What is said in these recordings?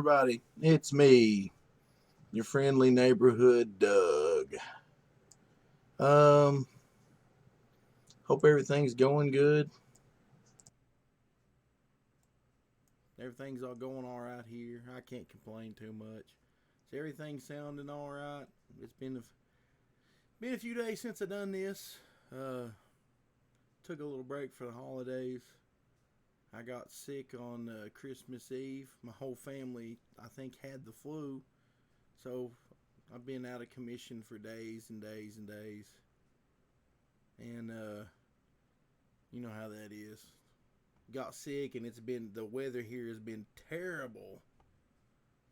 everybody? It's me, your friendly neighborhood Doug. Um, Hope everything's going good. Everything's all going all right here. I can't complain too much. Is everything sounding all right? It's been a few days since I done this. Took a little break for the holidays. I got sick on Christmas Eve. My whole family, I think, had the flu. So I've been out of commission for days and days and days. And you know how that is. Got sick, and the weather here has been terrible.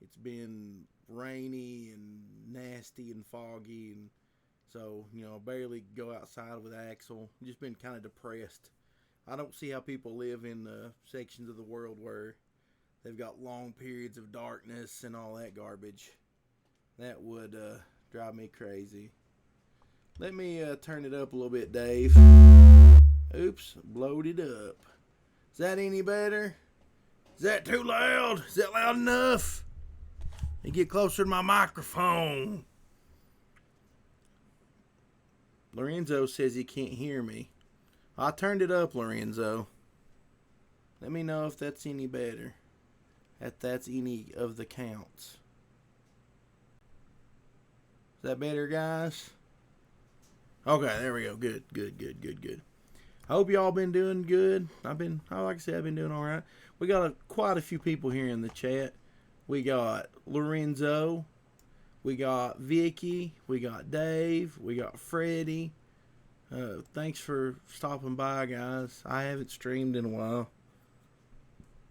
It's been rainy and nasty and foggy, and so, I barely go outside with Axel. Just been kind of depressed. I don't see how people live in sections of the world where they've got long periods of darkness and all that garbage. That would drive me crazy. Let me turn it up a little bit, Dave. Oops, blowed it up. Is that any better? Is that too loud? Is that loud enough? Let me get closer to my microphone. Lorenzo says he can't hear me. I turned it up, Lorenzo. Let me know if that's any better. If that's any of the counts. Is that better, guys? Okay, there we go. Good. I hope y'all been doing good. Like I said, I've been doing all right. We got quite a few people here in the chat. We got Lorenzo. We got Vicky. We got Dave. We got Freddie. Thanks for stopping by, guys. I haven't streamed in a while.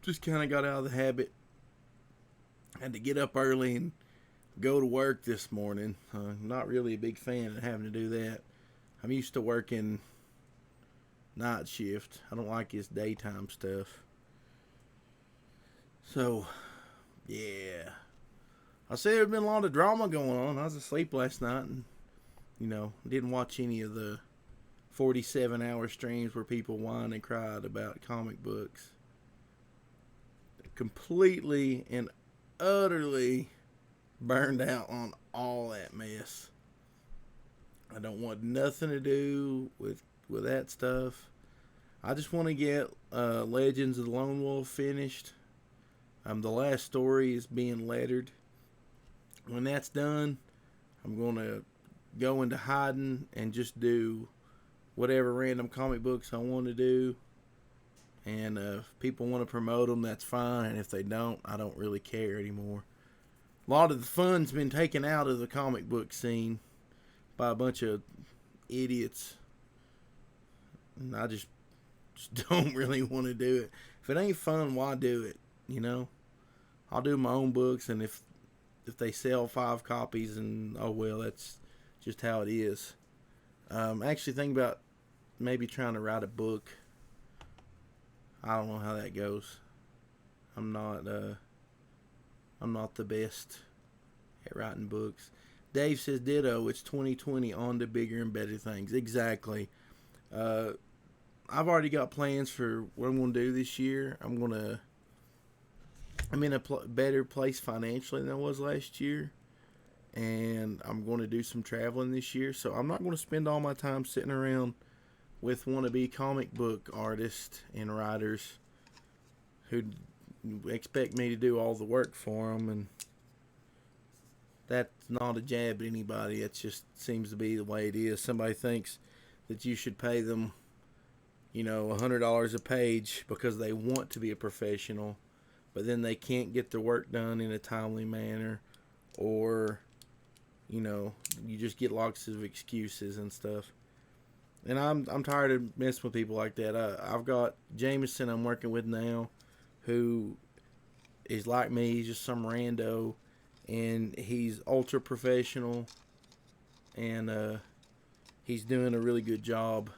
Just kind of got out of the habit. Had to get up early and go to work this morning. Not really a big fan of having to do that. I'm used to working night shift. I don't like this daytime stuff. So, yeah. I say there's been a lot of drama going on. I was asleep last night and, didn't watch any of the 47-hour streams where people whined and cried about comic books. Completely and utterly burned out on all that mess. I don't want nothing to do with that stuff. I just want to get Legends of the Lone Wolf finished. The last story is being lettered. When that's done, I'm going to go into hiding and just do whatever random comic books I want to do. And if people want to promote them, that's fine. And if they don't, I don't really care anymore. A lot of the fun's been taken out of the comic book scene by a bunch of idiots. And I just don't really want to do it. If it ain't fun, why do it? I'll do my own books, and if they sell 5 copies, and oh well, that's just how it is. Actually thinking about maybe trying to write a book. I don't know how that goes. I'm not the best at writing books. Dave says ditto. It's 2020, on to bigger and better things. Exactly. I've already got plans for what I'm going to do this year. I'm in a better place financially than I was last year. And I'm going to do some traveling this year. So I'm not going to spend all my time sitting around with wannabe comic book artists and writers who expect me to do all the work for them. And that's not a jab at anybody. It just seems to be the way it is. Somebody thinks that you should pay them, $100 a page because they want to be a professional, but then they can't get their work done in a timely manner, or, you just get lots of excuses and stuff. And I'm tired of messing with people like that. I've got Jameson I'm working with now, who is like me. He's just some rando, and he's ultra professional, and he's doing a really good job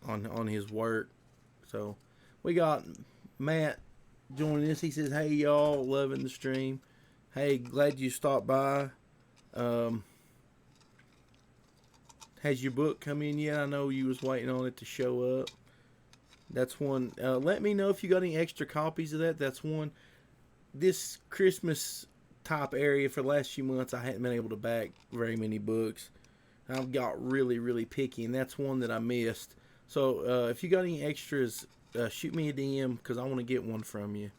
on his work. So we got Matt joining us. He says, "Hey y'all, loving the stream. Hey, glad you stopped by. Has your book come in yet? I know you was waiting on it to show up." That's one. Let me know if you got any extra copies of that. That's one. this Christmas type area for the last few months, I hadn't been able to back very many books. I've got really, really picky, and that's one that I missed. So if you got any extras, shoot me a DM because I want to get one from you.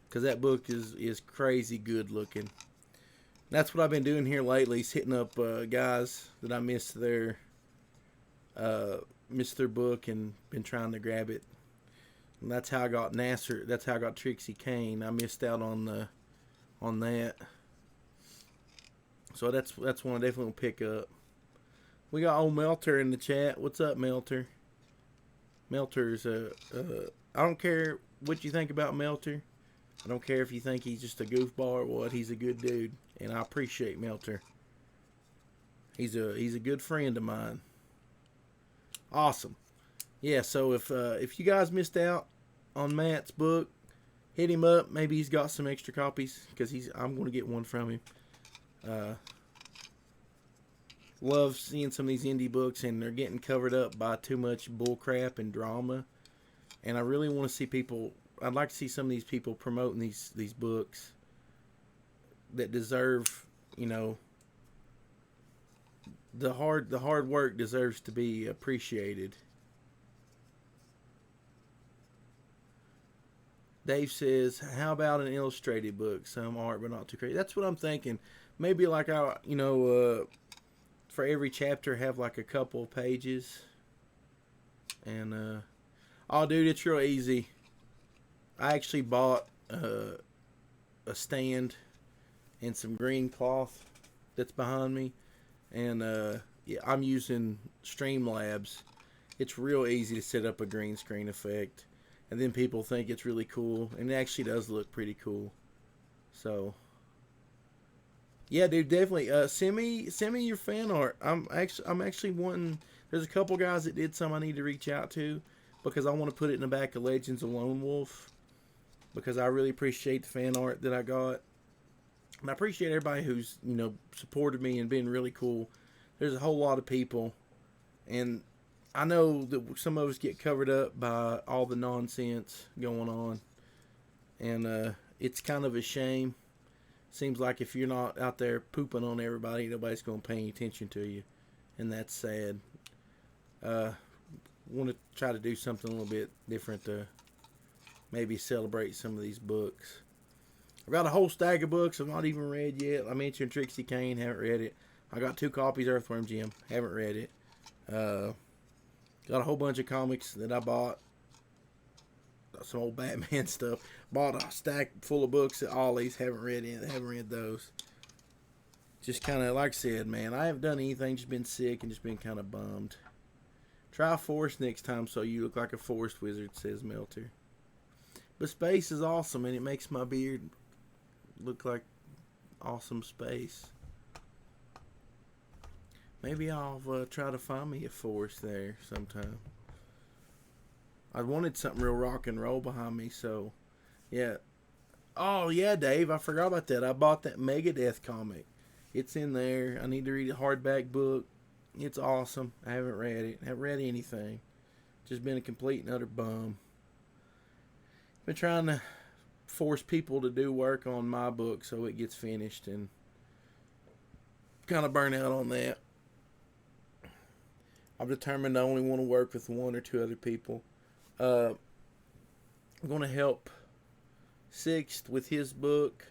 Because that book is crazy good looking. That's what I've been doing here lately, is hitting up guys that I missed their book and been trying to grab it. And that's how I got Nasser. That's how I got Trixie Kane. I missed out on that. So that's one I definitely will pick up. We got old Melter in the chat. What's up, Melter? Melter's I don't care what you think about Melter. I don't care if you think he's just a goofball or what. He's a good dude, and I appreciate Melter. He's a good friend of mine. Awesome. Yeah, so if you guys missed out on Matt's book, hit him up. Maybe he's got some extra copies because I'm going to get one from him. Love seeing some of these indie books, and they're getting covered up by too much bullcrap and drama. And I really want to see people. I'd like to see some of these people promoting these books that deserve, the hard work deserves to be appreciated. Dave says, "How about an illustrated book? Some art, but not too crazy." That's what I'm thinking. Maybe like for every chapter have like a couple pages. And oh, dude, it's real easy. I actually bought a stand and some green cloth that's behind me, and yeah, I'm using Streamlabs. It's real easy to set up a green screen effect, and then people think it's really cool, and it actually does look pretty cool. So yeah, dude, definitely send me your fan art. I'm actually wanting. There's a couple guys that did some I need to reach out to because I want to put it in the back of Legends of Lone Wolf. Because I really appreciate the fan art that I got. And I appreciate everybody who's, supported me and been really cool. There's a whole lot of people. And I know that some of us get covered up by all the nonsense going on. And it's kind of a shame. Seems like if you're not out there pooping on everybody, nobody's going to pay any attention to you. And that's sad. Want to try to do something a little bit different to maybe celebrate some of these books. I've got a whole stack of books I've not even read yet. I mentioned Trixie Kane, haven't read it. I got 2 copies of Earthworm Jim, haven't read it. Got a whole bunch of comics that I bought. Got some old Batman stuff. Bought a stack full of books at Ollie's, haven't read those. Just kind of, like I said, man, I haven't done anything, just been sick and just been kind of bummed. Try Forest next time so you look like a forest wizard, says Melter. But space is awesome, and it makes my beard look like awesome space. Maybe I'll try to find me a forest there sometime. I wanted something real rock and roll behind me, so yeah. Oh yeah, Dave, I forgot about that. I bought that Megadeth comic. It's in there. I need to read a hardback book. It's awesome. I haven't read it. I haven't read anything. Just been a complete and utter bum. Been trying to force people to do work on my book so it gets finished, and kind of burn out on that. I've determined I only want to work with 1 or 2 other people. I'm going to help Sixth with his book.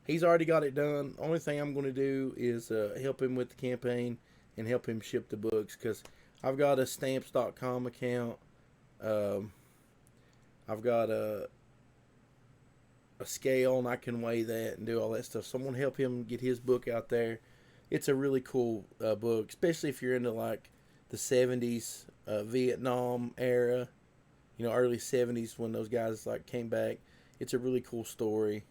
He's already got it done. Only thing I'm going to do is help him with the campaign and help him ship the books, because I've got a stamps.com account. I've got a scale, and I can weigh that and do all that stuff. So I'm going to help him get his book out there. It's a really cool book, especially if you're into like the 70s Vietnam era, early 70s when those guys like came back. It's a really cool story.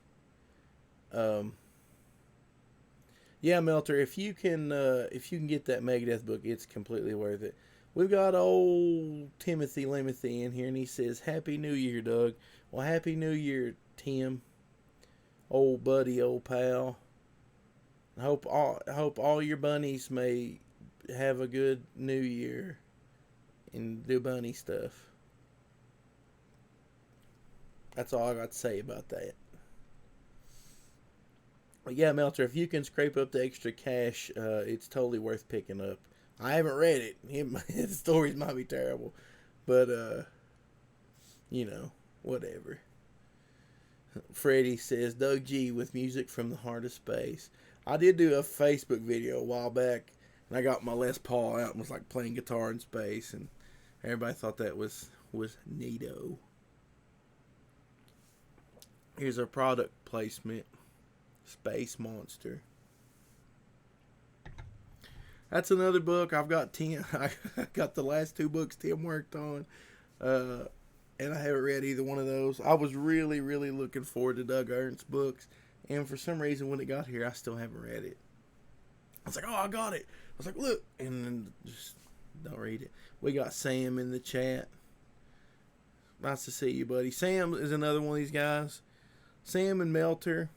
Yeah, Melter, if you can get that Megadeth book, it's completely worth it. We've got old Timothy Limothy in here, and he says, "Happy New Year, Doug." Well, Happy New Year, Tim. Old buddy, old pal. I hope all your bunnies may have a good New Year and do bunny stuff. That's all I got to say about that. But yeah, Melter, if you can scrape up the extra cash, it's totally worth picking up. I haven't read it. The stories might be terrible, but whatever. Freddie says Doug G with music from the heart of space. I did do a Facebook video a while back, and I got my Les Paul out and was like playing guitar in space, and everybody thought that was neato. Here's our product placement. Space Monster. That's another book. I've got 10. I got the last 2 books Tim worked on. And I haven't read either one of those. I was really, really looking forward to Doug Ernst's books. And for some reason, when it got here, I still haven't read it. I was like, oh, I got it. I was like, look. And then just don't read it. We got Sam in the chat. Nice to see you, buddy. Sam is another one of these guys. Sam and Melter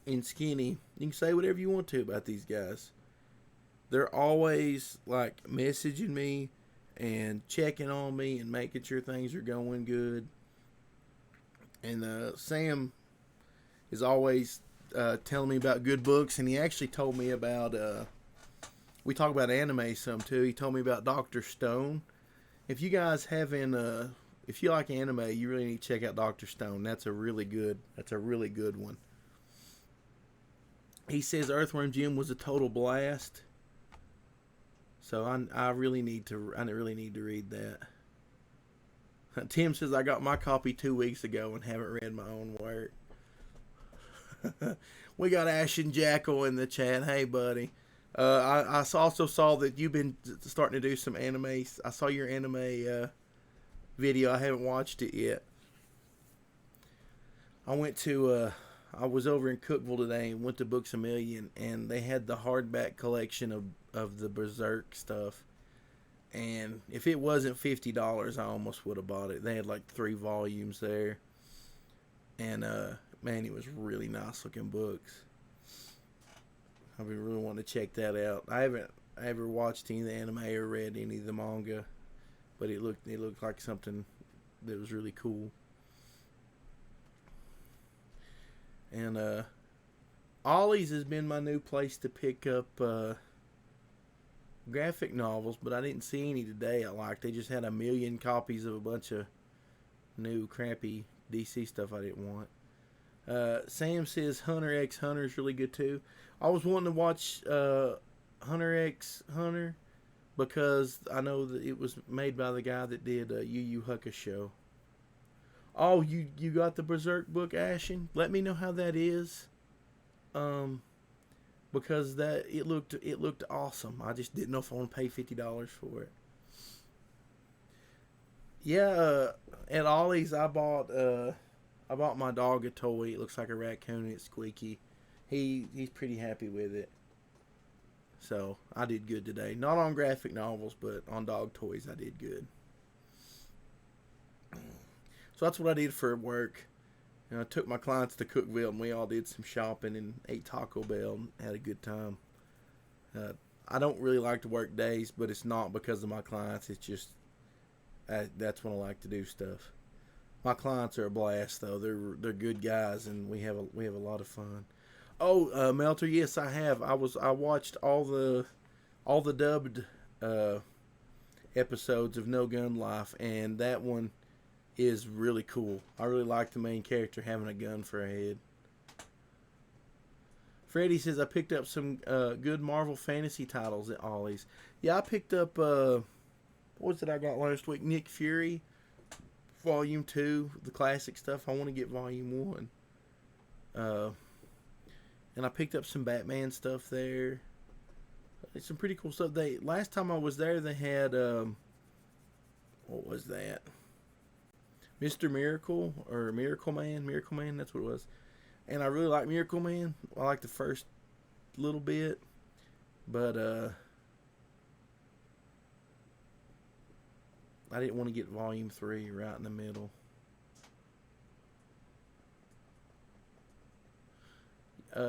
and Skinny. You can say whatever you want to about these guys. They're always like messaging me and checking on me and making sure things are going good. And Sam is always telling me about good books, and he actually told me about we talk about anime some too. He told me about Dr. Stone. If you guys haven't if you like anime, you really need to check out Dr. Stone. That's a really good one. He says Earthworm Jim was a total blast. So I really need to read that. Tim says I got my copy 2 weeks ago and haven't read my own work. We got Ashen Jackal in the chat. Hey, buddy. I also saw that you've been starting to do some anime. I saw your anime video. I haven't watched it yet. I was over in Cookville today and went to Books A Million, and they had the hardback collection of the Berserk stuff. And if it wasn't $50, I almost would have bought it. They had like 3 volumes there. And, man, it was really nice looking books. I've been really wanting to check that out. I haven't ever watched any of the anime or read any of the manga, but it looked like something that was really cool. And Ollie's has been my new place to pick up graphic novels, but I didn't see any today I liked. They just had a million copies of a bunch of new crappy DC stuff I didn't want. Sam says Hunter x Hunter is really good too. I was wanting to watch Hunter x Hunter because I know that it was made by the guy that did Yu Yu Hakusho. Oh, you got the Berserk book, Ashen? Let me know how that is. Because it looked awesome. I just didn't know if I want to pay $50 for it. Yeah, at Ollie's I bought my dog a toy. It looks like a raccoon. It's squeaky. He's pretty happy with it. So I did good today. Not on graphic novels, but on dog toys I did good. So that's what I did for work. I took my clients to Cookville, and we all did some shopping and ate Taco Bell and had a good time. I don't really like to work days, but it's not because of my clients. It's just that's when I like to do stuff. My clients are a blast, though. They're good guys, and we have a lot of fun. Oh, Melter, yes, I have. I watched all the dubbed episodes of No Gun Life, and that one is really cool. I really like the main character having a gun for a head. Freddie says I picked up some good Marvel Fantasy titles at Ollie's. Yeah, I picked up what was it I got last week? Nick Fury, Volume 2, the classic stuff. I want to get Volume 1. And I picked up some Batman stuff there. It's some pretty cool stuff. Last time I was there, they had what was that? Mr. Miracle or Miracle Man, that's what it was. And I really like Miracle Man. I like the first little bit, but I didn't want to get Volume 3 right in the middle.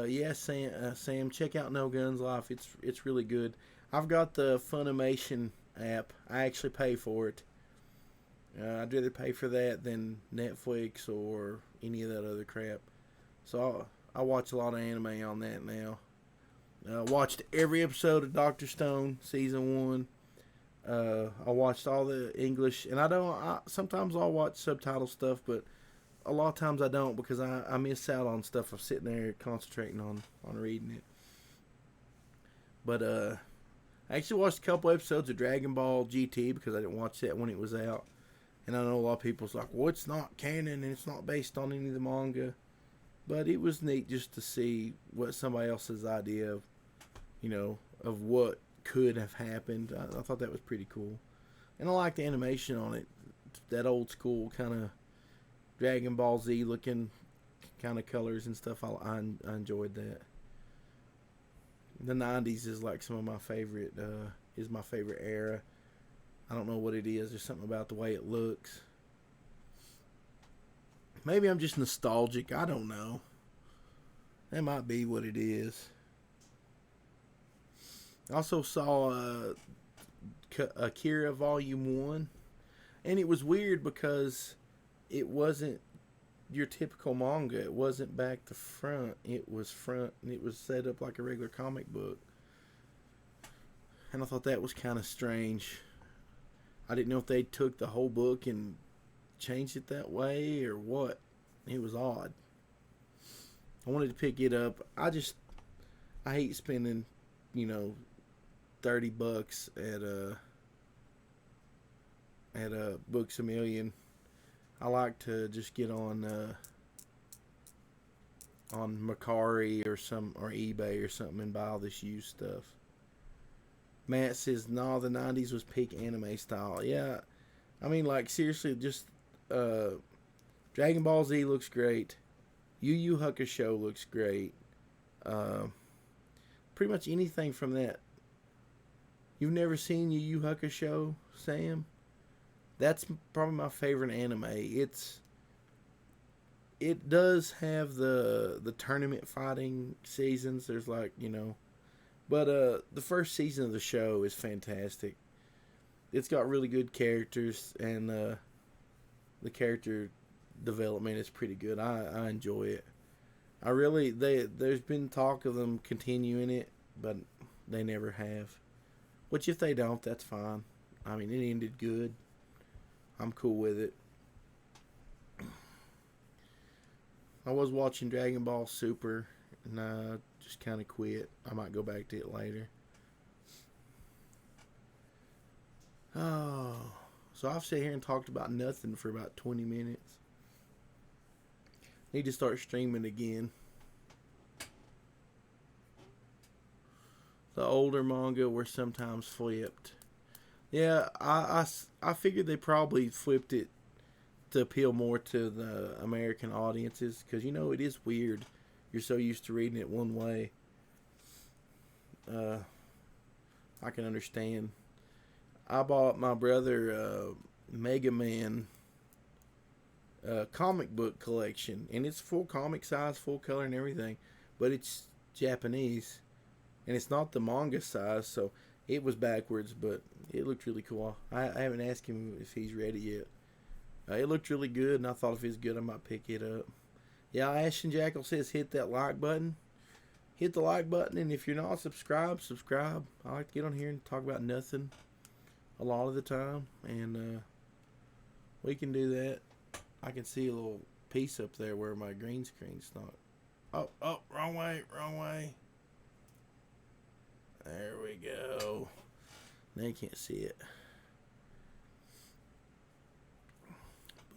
Yeah, Sam, check out No Guns Life. It's really good. I've got the Funimation app. I actually pay for it. I'd rather pay for that than Netflix or any of that other crap. So I watch a lot of anime on that now. Watched every episode of Doctor Stone season 1. I watched all the English, and sometimes I'll watch subtitle stuff, but a lot of times I don't because I miss out on stuff. I'm sitting there concentrating on reading it. But I actually watched a couple episodes of Dragon Ball GT because I didn't watch that when it was out. And I know a lot of people's like, well, it's not canon and it's not based on any of the manga. But it was neat just to see what somebody else's idea of, of what could have happened. I thought that was pretty cool. And I like the animation on it. That old school kind of Dragon Ball Z looking kind of colors and stuff. I enjoyed that. The 90s is like some of my favorite, is my favorite era. I don't know what it is. There's something about the way it looks. Maybe I'm just nostalgic. I don't know. That might be what it is. I also saw Akira Volume 1. And it was weird because it wasn't your typical manga. It wasn't back to front. It was front, and it was set up like a regular comic book. And I thought that was kind of strange. I didn't know if they took the whole book and changed it that way or what. It was odd. I wanted to pick it up. I hate spending, $30 at Books A Million. I like to just get on Mercari or eBay or something and buy all this used stuff. Matt says, no, the 90s was peak anime style. Yeah, I mean, like, seriously, just Dragon Ball Z looks great. Yu Yu Hakusho looks great. Pretty much anything from that. You've never seen Yu Yu Hakusho, Sam? That's probably my favorite anime. It does have the tournament fighting seasons. There's like, but the first season of the show is fantastic. It's got really good characters, and the character development is pretty good. I enjoy it. There's been talk of them continuing it, but they never have. Which if they don't, that's fine. I mean, it ended good. I'm cool with it. I was watching Dragon Ball Super, and I just kind of quit. I might go back to it later. Oh, so I've sat here and talked about nothing for about 20 minutes. Need to start streaming again. The older manga were sometimes flipped. Yeah, I figured they probably flipped it to appeal more to the American audiences. Because, it is weird. You're so used to reading it one way. I can understand. I bought my brother Mega Man comic book collection. And it's full comic size, full color and everything. But it's Japanese. And it's not the manga size, so it was backwards, but it looked really cool. I haven't asked him if he's ready yet. It looked really good, and I thought if it's good, I might pick it up. Yeah, Ashton Jackal says hit that like button. Hit the like button, and if you're not subscribed, subscribe. I like to get on here and talk about nothing a lot of the time, and we can do that. I can see a little piece up there where my green screen's not. Oh, wrong way. There we go. Now you can't see it.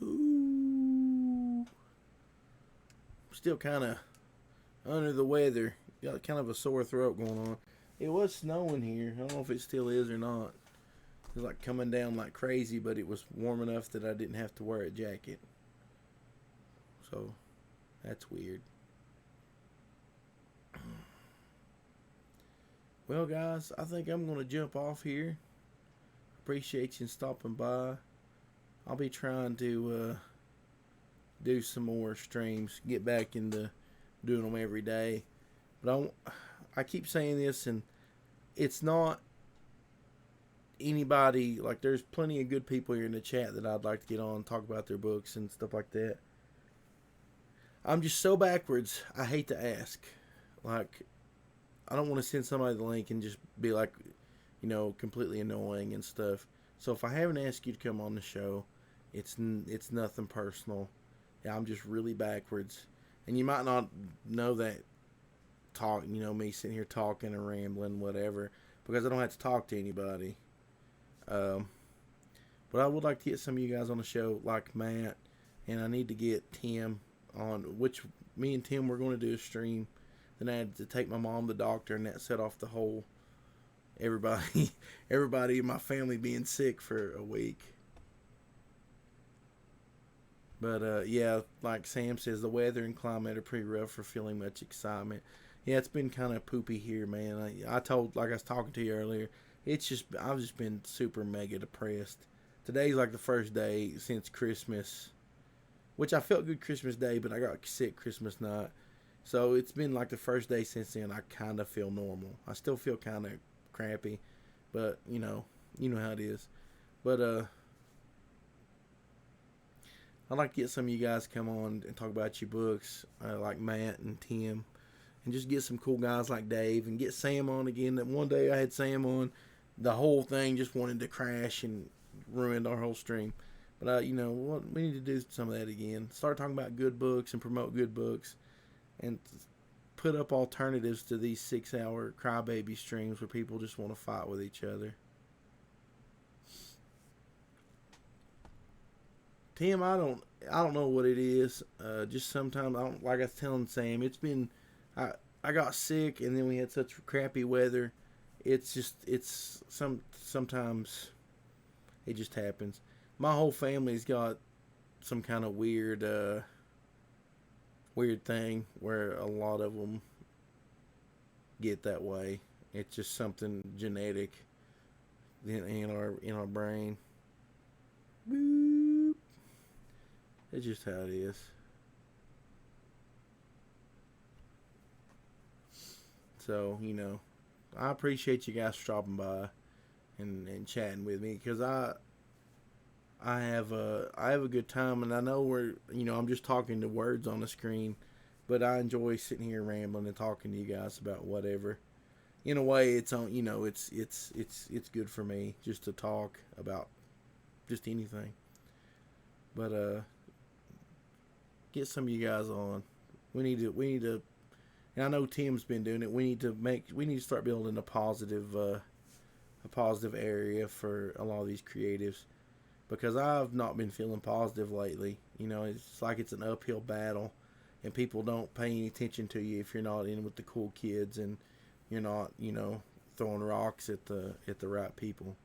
Ooh. Still kind of under the weather. Got kind of a sore throat going on. It was snowing here. I don't know if it still is or not. It was like coming down like crazy, but it was warm enough that I didn't have to wear a jacket. So, that's weird. Well, guys, I think I'm going to jump off here. Appreciate you stopping by. I'll be trying to do some more streams. Get back into doing them every day. But I keep saying this, and it's not anybody. Like, there's plenty of good people here in the chat that I'd like to get on and talk about their books and stuff like that. I'm just so backwards. I hate to ask. Like, I don't want to send somebody the link and just be like, completely annoying and stuff. So if I haven't asked you to come on the show, it's nothing personal. Yeah, I'm just really backwards, and you might not know that me sitting here talking and rambling, whatever, because I don't have to talk to anybody. Um, but I would like to get some of you guys on the show, like Matt, and I need to get Tim on, which me and Tim were going to do a stream. Then I had to take my mom to the doctor, and that set off the whole everybody, everybody in my family being sick for a week. But yeah, like Sam says, the weather and climate are pretty rough for feeling much excitement. Yeah, it's been kind of poopy here, man. Like I was talking to you earlier, I've just been super mega depressed. Today's like the first day since Christmas, which I felt good Christmas Day, but I got sick Christmas night. So it's been like the first day since then. I kind of feel normal. I still feel kind of crappy, but you know how it is. But I'd like to get some of you guys to come on and talk about your books, like Matt and Tim, and just get some cool guys like Dave and get Sam on again. That one day I had Sam on, the whole thing just wanted to crash and ruined our whole stream. But you know what? We need to do some of that again. Start talking about good books and promote good books, and put up alternatives to these 6-hour crybaby streams where people just want to fight with each other. Tim, I don't know what it is. Just sometimes I don't, like I was telling Sam, I got sick and then we had such crappy weather. Sometimes it just happens. My whole family's got some kind of weird thing where a lot of them get that way. It's just something genetic in our brain. Boop. It's just how it is. So, I appreciate you guys stopping by and chatting with me, because I have a good time, and I know I'm just talking to words on the screen, but I enjoy sitting here rambling and talking to you guys about whatever. In a way, it's good for me just to talk about just anything. But get some of you guys on. We need to. And I know Tim's been doing it. We need to start building a positive area for a lot of these creatives, because I've not been feeling positive lately. It's like it's an uphill battle, and people don't pay any attention to you if you're not in with the cool kids and you're not, throwing rocks at the right people.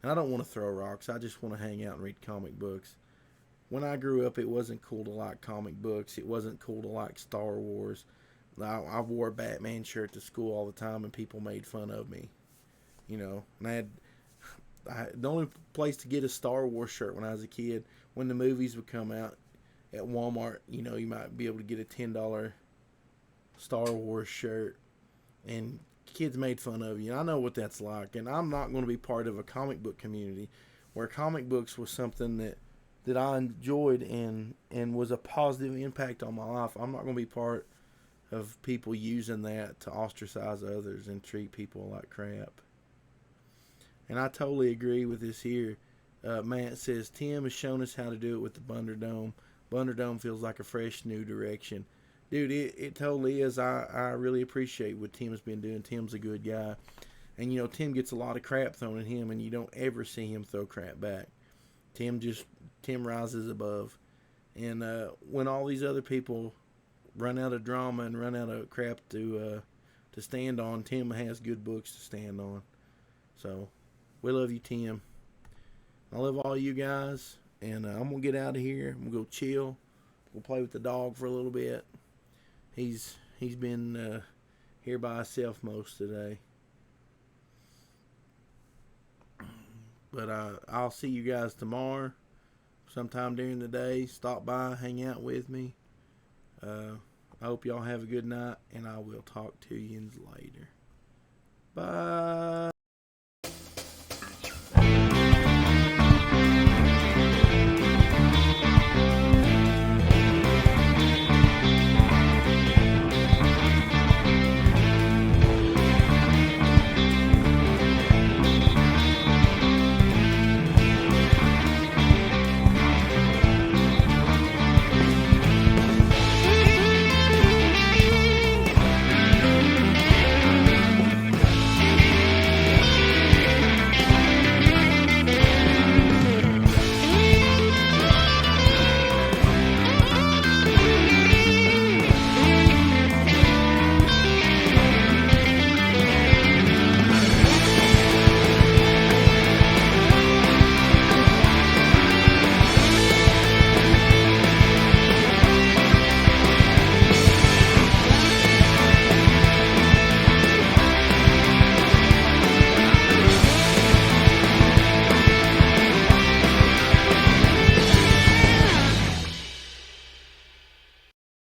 And I don't want to throw rocks. I just want to hang out and read comic books. When I grew up, it wasn't cool to like comic books. It wasn't cool to like Star Wars. I wore a Batman shirt to school all the time, and people made fun of me. And the only place to get a Star Wars shirt when I was a kid, when the movies would come out at Walmart, you might be able to get a $10 Star Wars shirt, and kids made fun of you. And I know what that's like, and I'm not going to be part of a comic book community where comic books was something that I enjoyed and was a positive impact on my life. I'm not going to be part of people using that to ostracize others and treat people like crap. And I totally agree with this here. Matt says, Tim has shown us how to do it with the Bunderdome. Bunderdome feels like a fresh new direction. Dude, it totally is. I really appreciate what Tim's been doing. Tim's a good guy. And, Tim gets a lot of crap thrown at him, and you don't ever see him throw crap back. Tim rises above. And when all these other people run out of drama and run out of crap to stand on, Tim has good books to stand on. So, we love you, Tim. I love all you guys. And I'm going to get out of here. I'm going to go chill. We'll play with the dog for a little bit. He's been here by himself most today. But I'll see you guys tomorrow, sometime during the day. Stop by, hang out with me. I hope y'all have a good night, and I will talk to you later. Bye.